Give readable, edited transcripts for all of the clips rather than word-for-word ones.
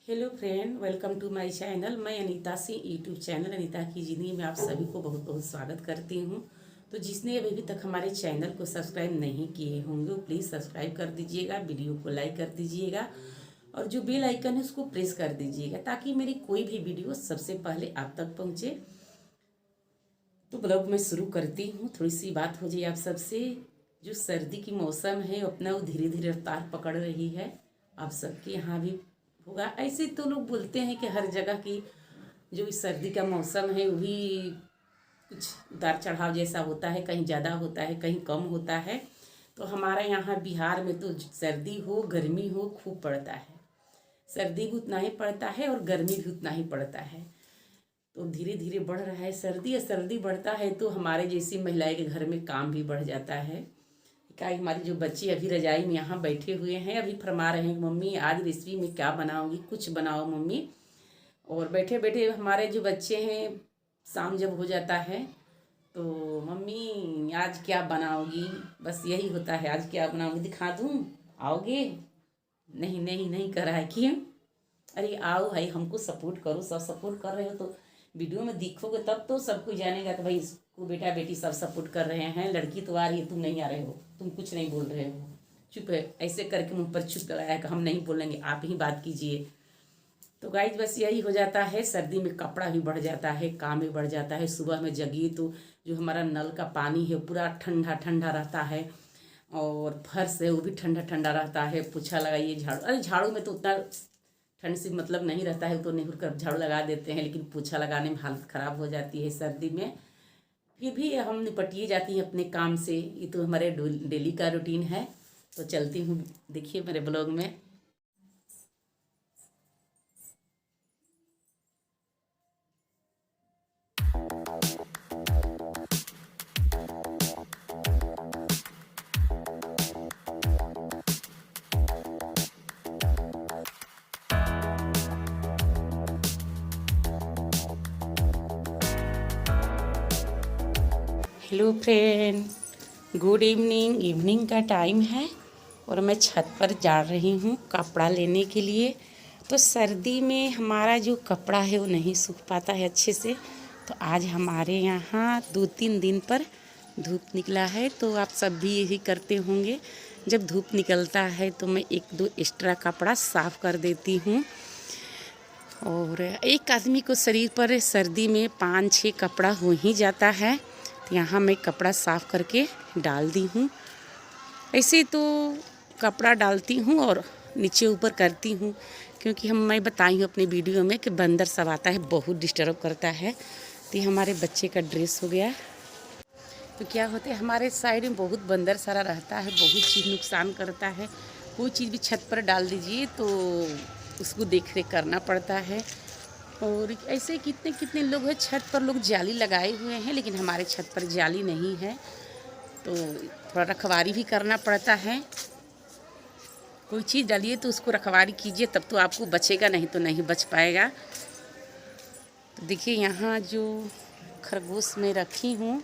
Hello friend, welcome to my channel. मैं Anita Singh YouTube channel Anita की ज़िंदगी में आप सभी को बहुत बहुत स्वागत करती हूँ। तो जिसने अभी तक हमारे चैनल को सब्सक्राइब नहीं किए होंगे वो प्लीज़ सब्सक्राइब कर दीजिएगा, वीडियो को लाइक कर दीजिएगा और जो बेल आइकन है उसको प्रेस कर दीजिएगा ताकि मेरी कोई भी वीडियो सबसे पहले आप तक पहुँचे। तो ब्लॉग में शुरू करती हूँ। थोड़ी सी बात हो जाए आप सबसे। जो सर्दी की मौसम है अपना वो धीरे धीरे रफ्तार पकड़ रही है। आप सबके यहाँ भी होगा ऐसे। तो लोग बोलते हैं कि हर जगह की जो इस सर्दी का मौसम है वो भी कुछ उतार चढ़ाव जैसा होता है, कहीं ज़्यादा होता है कहीं कम होता है। तो हमारे यहाँ बिहार में तो सर्दी हो गर्मी हो खूब पड़ता है। सर्दी भी उतना ही पड़ता है और गर्मी भी उतना ही पड़ता है। तो धीरे धीरे बढ़ रहा है सर्दी। या सर्दी बढ़ता है तो हमारे जैसी महिलाएं के घर में काम भी बढ़ जाता है। क्या हमारी जो बच्चे अभी रजाई में यहाँ बैठे हुए हैं, अभी फरमा रहे हैं मम्मी आज रेसिपी में क्या बनाओगी, कुछ बनाओ मम्मी। और बैठे बैठे हमारे जो बच्चे हैं शाम जब हो जाता है तो मम्मी आज क्या बनाओगी, बस यही होता है आज क्या बनाओगी, दिखा दूँ, आओगे? नहीं नहीं नहीं कर रहा है। क्यों? अरे आओ भाई, हमको सपोर्ट करो। सब सपोर्ट कर रहे हो तो वीडियो में दिखोगे तब तो सब कोई जानेगा कि भाई इसको बेटा बेटी सब सपोर्ट कर रहे हैं। लड़की तो आ रही है, तुम नहीं आ रहे हो, तुम कुछ नहीं बोल रहे हो, चुप है। ऐसे करके मुंह पर चुप लगाया कि हम नहीं बोलेंगे, आप ही बात कीजिए। तो गाइज बस यही हो जाता है। सर्दी में कपड़ा भी बढ़ जाता है, काम भी बढ़ जाता है। सुबह में जगिए तो जो हमारा नल का पानी है पूरा ठंडा ठंडा रहता है और फर्श है वो भी ठंडा ठंडा रहता है। पोछा लगाइए, झाड़ू, अरे झाड़ू में तो उतना ठंड से मतलब नहीं रहता है, तो नहीं कर झाड़ू लगा देते हैं, लेकिन पोछा लगाने में हालत ख़राब हो जाती है सर्दी में। फिर भी हम निपटिए जाती हैं अपने काम से। ये तो हमारे डेली का रूटीन है। तो चलती हूँ, देखिए मेरे ब्लॉग में। Hello friend, good evening. Evening का टाइम है और मैं छत पर जा रही हूँ कपड़ा लेने के लिए। तो सर्दी में हमारा जो कपड़ा है वो नहीं सूख पाता है अच्छे से। तो आज हमारे यहाँ 2-3 दिन पर धूप निकला है। तो आप सब भी यही करते होंगे, जब धूप निकलता है तो मैं 1-2 एक्स्ट्रा कपड़ा साफ़ कर देती हूँ। और एक आदमी को शरीर पर सर्दी में 5-6 कपड़ा हो ही जाता है। तो यहाँ मैं कपड़ा साफ़ करके डाल दी हूँ। ऐसे तो कपड़ा डालती हूँ और नीचे ऊपर करती हूँ, क्योंकि मैं बताई हूँ अपने वीडियो में कि बंदर सब आता है, बहुत डिस्टर्ब करता है। तो ये हमारे बच्चे का ड्रेस हो गया। तो क्या होता है हमारे साइड में बहुत बंदर सारा रहता है, बहुत चीज़ नुकसान करता है। कोई चीज़ भी छत पर डाल दीजिए तो उसको देख रेख करना पड़ता है। और ऐसे कितने कितने लोग हैं छत पर, लोग जाली लगाए हुए हैं, लेकिन हमारे छत पर जाली नहीं है तो थोड़ा रखवारी भी करना पड़ता है। कोई चीज़ डालिए तो उसको रखवारी कीजिए तब तो आपको बचेगा, नहीं तो नहीं बच पाएगा। तो देखिए यहाँ जो खरगोश में रखी हूँ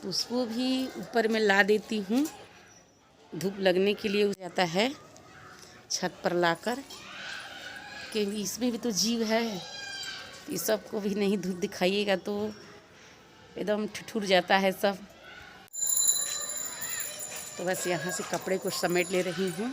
तो उसको भी ऊपर में ला देती हूँ। धूप लगने के लिए हो जाता है छत पर लाकर, कि इसमें भी तो जीव है। इस सब को भी नहीं धूप दिखाइएगा तो एकदम ठिठुर जाता है सब। तो बस यहाँ से कपड़े को समेट ले रही हूँ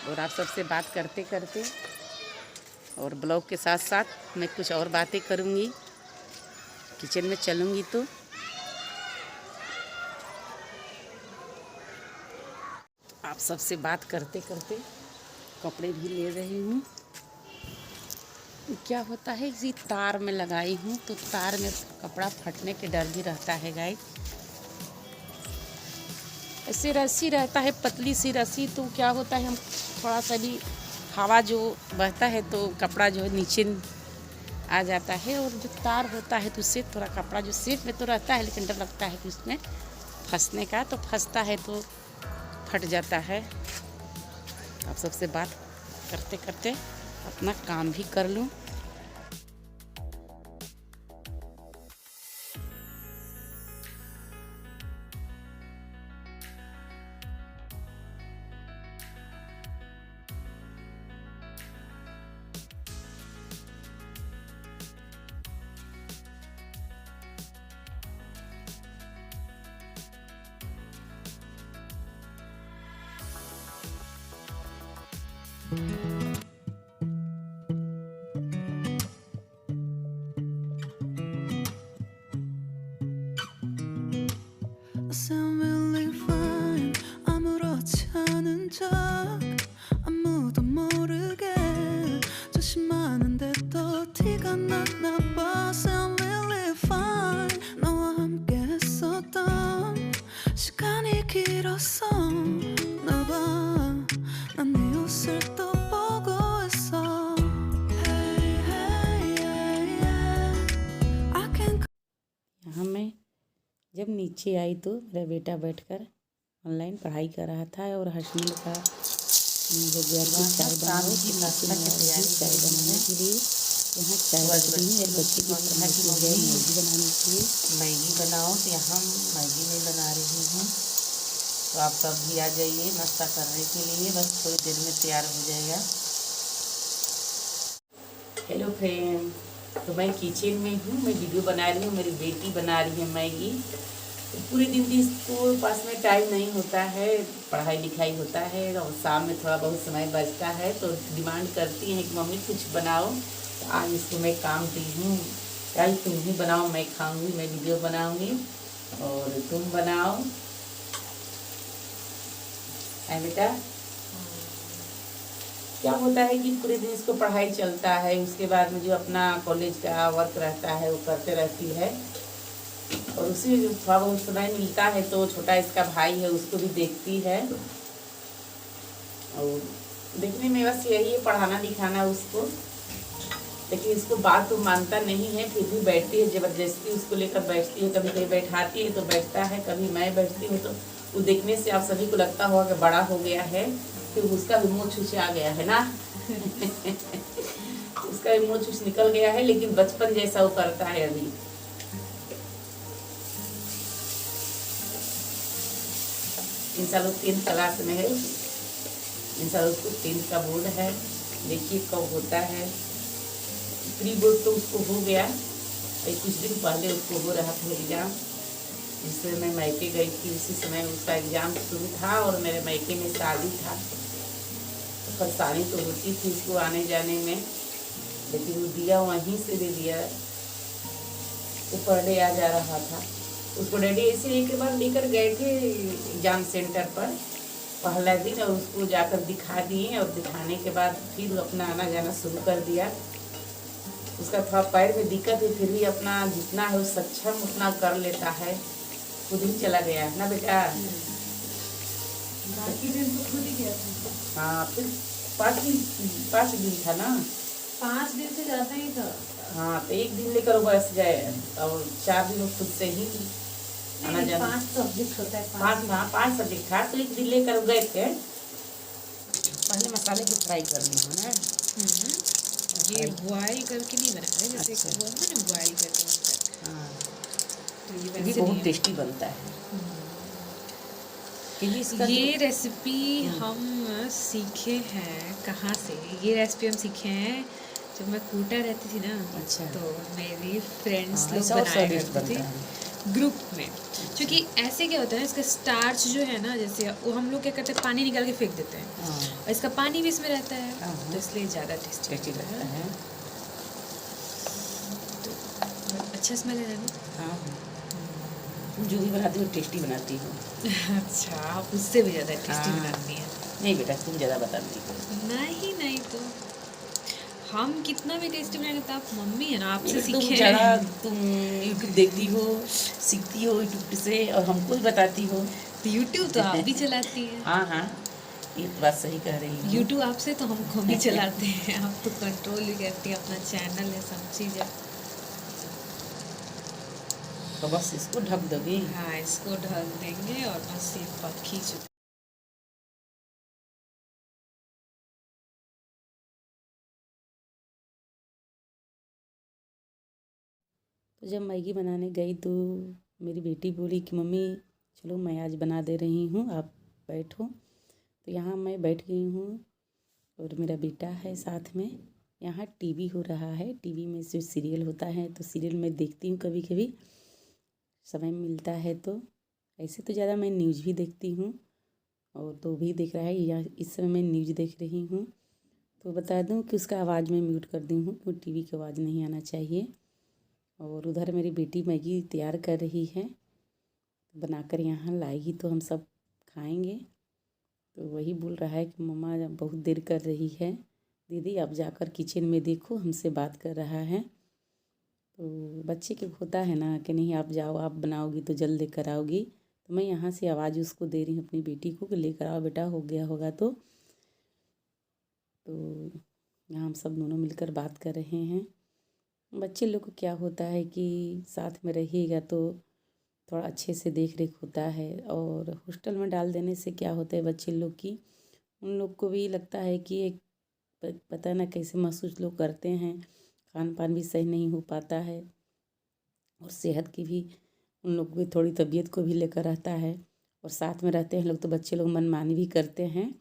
और आप सबसे बात करते करते और ब्लॉग के साथ साथ मैं कुछ और बातें करूँगी। किचन में चलूँगी तो आप सबसे बात करते करते कपड़े भी ले रही हूँ। क्या होता है इसी तार में लगाई हूँ तो तार में कपड़ा फटने के डर भी रहता है गाइस। ऐसे रस्सी रहता है, पतली सी रस्सी, तो क्या होता है हम थोड़ा सा भी हवा जो बहता है तो कपड़ा जो है नीचे आ जाता है। और जो तार होता है तो उससे थोड़ा कपड़ा जो सेफ में तो रहता है, लेकिन डर लगता है कि उसमें फंसने का, तो फंसता है तो फट जाता है। आप सबसे बात करते करते अपना काम भी कर लूँ। I sound really fine. 아무렇지 않은 척 아무도 모르게 조심하는데 또 티가 났나 봐. Sound really fine. 너와 함께 했었던 시간이 길었어. 나 봐. 난 네 옷을 또 보고 있어. Hey, hey, yeah, yeah. I can. यहाँ मैं जब नीचे आई तो मेरा बेटा बैठकर ऑनलाइन पढ़ाई कर रहा था और हर्षिल का हो गया कि चाय बनाओ कि नाश्ता की तैयारी चाय बनाने के लिए यहाँ चाय बन रही है। बच्चे की फरमाइश हो गई मैगी बनाने के लिए। मैगी बनाओ तो यहाँ मैगी मैं बना रही हूँ, तो आप सब भी आ जाइए नाश्ता करने के लिए, बस थोड़ी देर में तैयार हो जाएगा। हेलो फ्रेंड, तो मैं किचन में हूँ, मैं वीडियो बना रही हूँ, मेरी बेटी बना रही है मैगी। तो पूरे दिन भी इसको पास में टाइम नहीं होता है, पढ़ाई लिखाई होता है और शाम में थोड़ा बहुत समय बचता है, तो डिमांड करती हैं कि मम्मी कुछ बनाओ। तो आज इसको मैं काम दी हूँ, कल तुम ही बनाओ, मैं खाऊंगी, मैं वीडियो बनाऊंगी और तुम बनाओ। है बेटा, क्या होता है कि पूरे दिन इसको पढ़ाई चलता है, उसके बाद में जो अपना कॉलेज का वर्क रहता है वो करते रहती है और उसी में जो थोड़ा बहुत समय मिलता है तो छोटा इसका भाई है उसको भी देखती है। और देखने में बस यही है, पढ़ाना लिखाना उसको, लेकिन इसको बात तो मानता नहीं है, फिर भी बैठती है, ज़बरदस्ती उसको लेकर बैठती है। कभी कभी बैठाती है तो बैठता है, कभी मैं बैठती हूँ तो वो देखने से आप सभी को लगता होगा कि बड़ा हो गया है, फिर उसका भी मुँह छूछ आ गया है ना उसका भी मुँह छूछ निकल गया है, लेकिन बचपन जैसा वो करता है अभी। इंसान लोग 10th क्लास में है, इंसान उसको 10th का बोर्ड है, देखिए कब होता है। प्री बोर्ड तो उसको हो गया, कुछ दिन पहले उसको हो रहा था एग्ज़ाम, जिससे मैं मायके गई थी, उसी समय उसका एग्ज़ाम शुरू था और मेरे मायके में शादी था, तो परेशानी तो होती थी उसको आने जाने में, लेकिन वो दिया वहीं से दे दिया, वो पर डे आ जा रहा था। उसको डैडी ऐसे एक बार लेकर गए थे एग्ज़ाम सेंटर पर पहला दिन, और उसको जाकर दिखा दिए और दिखाने के बाद फिर अपना आना जाना शुरू कर दिया। उसका थोड़ा पैर में दिक्कत है, फिर भी अपना जितना है वो सक्षम उतना कर लेता है, खुद ही चला गया ना बेटा। बाकी दिन तो खुद ही गया था। हाँ, फिर 5 दिन था ना, 5 दिन से ज़्यादा ही था। हाँ, तो एक दिन लेकर वो बस गए और 4 दिन वो खुद से ही आना जाना। 5 सब्जेक्ट होता है, 5 सब्जेक्ट था, तो एक दिन लेकर गए थे। पहले मसाले को फ्राई कर ली है ना, ये बॉयल करके नहीं बना रहे, जैसे अच्छा। वो होता है ना बॉयल करके बनता है, हाँ, तो ये ये भी वैसे बहुत नहीं टेस्टी बनता है। क्योंकि इसका है। ये जो- रेसिपी हम सीखे हैं कहाँ से? ये रेसिपी हम सीखे हैं जब मैं कोटा रहती थी ना, अच्छा। तो मेरी फ्रेंड्स हाँ, लोग ऐसा और बनाया स्वादिष्ट करते बनता थे है। ग्रुप में, क्योंकि ऐसे क्या होता है, इसका स्टार्च जो है ना, जैसे वो हम लोग क्या करते हैं, पानी निकाल के फेंक देते हैं हाँ, और इसका पानी भी इसमें रहता है, हाँ। तो इसलिए ज़्यादा टेस्टी टेस्टी लगता लगता है। है। अच्छा स्मेल है ना। हाँ, तुम जो भी बनाती हो टेस्टी बनाती हो। अच्छा, आप उससे भी ज़्यादा टेस्टी हाँ। बनाती हैं। नहीं बेटा, तुम ज़्यादा बताती हो। नहीं तो हम कितना भी टेस्टी बनाएंगे तो आप मम्मी है ना, आपसे तुम सीखे ज़्यादा हैं। तुम यूट्यूब देखती हो, सीखती हो यूट्यूब से और हमको भी बताती हो। तो यूट्यूब तो आप भी चलाती हैं। हाँ हाँ, ये तो बात सही कह रही हो। यूट्यूब आपसे तो हमको भी चलाते हैं, आप तो कंट्रोल भी करती हैं, अपना चैनल है, सब चीज़ है। तो बस इसको ढक दोगी। हाँ, इसको ढक देंगे और बस ये पक ही चुका। तो जब मैगी बनाने गई तो मेरी बेटी बोली कि मम्मी चलो मैं आज बना दे रही हूँ, आप बैठो। तो यहाँ मैं बैठ गई हूँ और मेरा बेटा है साथ में। यहाँ टीवी हो रहा है, टीवी में जो सीरियल होता है तो सीरियल मैं देखती हूँ कभी कभी समय मिलता है तो। ऐसे तो ज़्यादा मैं न्यूज़ भी देखती हूँ और तो भी देख रहा है, या इस समय मैं न्यूज़ देख रही हूँ। तो बता दूं कि उसका आवाज़ मैं म्यूट कर दी हूँ क्योंकि टीवी की आवाज़ नहीं आना चाहिए। और उधर मेरी बेटी मैगी तैयार कर रही है, बनाकर यहाँ लाएगी तो हम सब खाएंगे। तो वही बोल रहा है कि मम्मा बहुत देर कर रही है दीदी, आप जाकर किचन में देखो, हमसे बात कर रहा है। तो बच्चे के होता है ना कि नहीं आप जाओ, आप बनाओगी तो जल्द लेकर आओगी। तो मैं यहाँ से आवाज़ उसको दे रही हूँ अपनी बेटी को कि लेकर आओ बेटा, हो गया होगा तो यहाँ हम सब दोनों मिलकर बात कर रहे हैं। बच्चे लोग को क्या होता है कि साथ में रहिएगा तो थोड़ा अच्छे से देख रेख होता है। और हॉस्टल में डाल देने से क्या होता है बच्चे लोग की, उन लोग को भी लगता है कि एक पता ना कैसे महसूस लोग करते हैं, खान पान भी सही नहीं हो पाता है और सेहत की भी उन लोग की थोड़ी तबीयत को भी लेकर रहता है। और साथ में रहते हैं लोग तो बच्चे लोग मनमानी भी करते हैं।